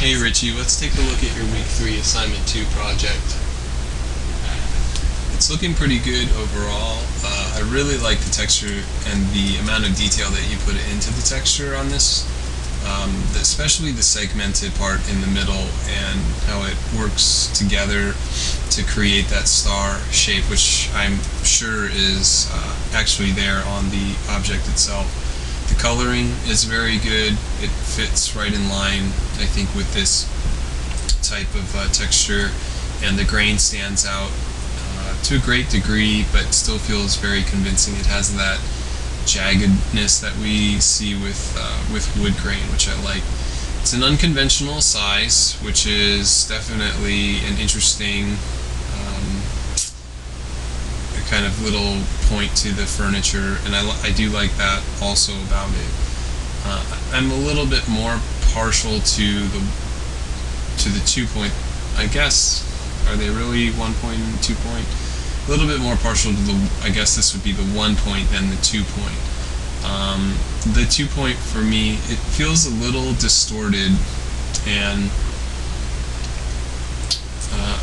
Hey Richie, let's take a look at your week 3 assignment 2 project. It's looking pretty good overall. I really like the texture and the amount of detail that you put into the texture on this, especially the segmented part in the middle and how it works together to create that star shape, which I'm sure is actually there on the object itself. The coloring is very good. It fits right in line, I think, with this type of texture, and the grain stands out to a great degree, but still feels very convincing. It has that jaggedness that we see with wood grain, which I like. It's an unconventional size, which is definitely an interesting kind of little point to the furniture, and I do like that also about it. I'm a little bit more partial to the 2-point. I guess, are they really 1-point and 2-point? A little bit more partial to the, I guess this would be the 1-point than the 2-point. The 2-point for me, it feels a little distorted, and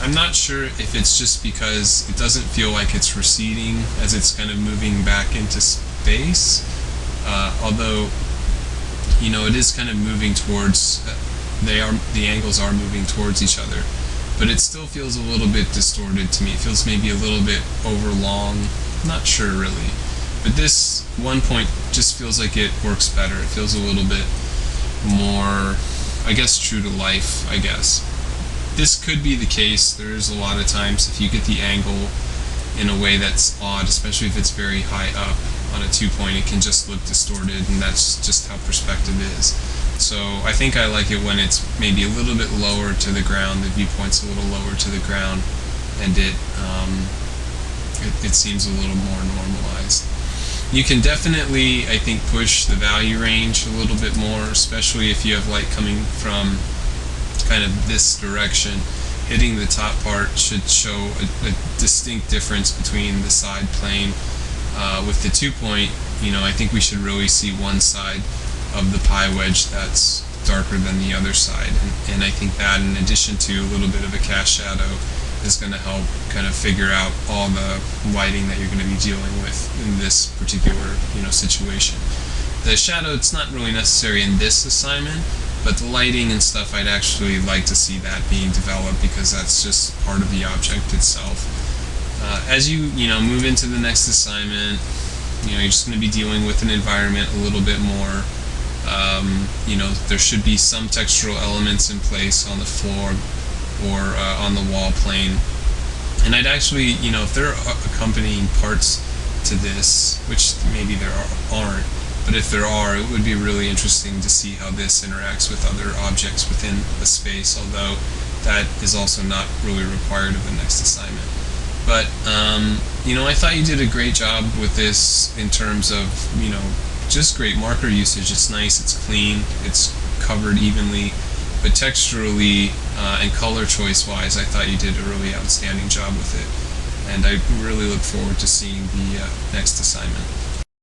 I'm not sure if it's just because it doesn't feel like it's receding as it's kind of moving back into space, although it is kind of moving towards, the angles are moving towards each other, but it still feels a little bit distorted to me. It feels maybe a little bit overlong. Not sure really, but this 1-point just feels like it works better. It feels a little bit more, I guess, true to life, I guess. This could be the case. There's a lot of times if you get the angle in a way that's odd, especially if it's very high up on a 2-point, it can just look distorted, and that's just how perspective is. So I think I like it when it's maybe a little bit lower to the ground, the viewpoint's a little lower to the ground, and it seems a little more normalized. You can definitely, I think, push the value range a little bit more, especially if you have light coming from kind of this direction. Hitting the top part should show a distinct difference between the side plane. With the 2-point, I think we should really see one side of the pie wedge that's darker than the other side, and I think that, in addition to a little bit of a cast shadow, is going to help kind of figure out all the lighting that you're going to be dealing with in this particular situation. The shadow, it's not really necessary in this assignment, but the lighting and stuff, I'd actually like to see that being developed, because that's just part of the object itself. As you move into the next assignment, you're just going to be dealing with an environment a little bit more. There should be some textural elements in place on the floor or on the wall plane. And I'd actually, if there are accompanying parts to this, which maybe there aren't, but if there are, it would be really interesting to see how this interacts with other objects within the space, although that is also not really required of the next assignment. But, I thought you did a great job with this in terms of, just great marker usage. It's nice, it's clean, it's covered evenly, but texturally and color choice wise, I thought you did a really outstanding job with it, and I really look forward to seeing the next assignment.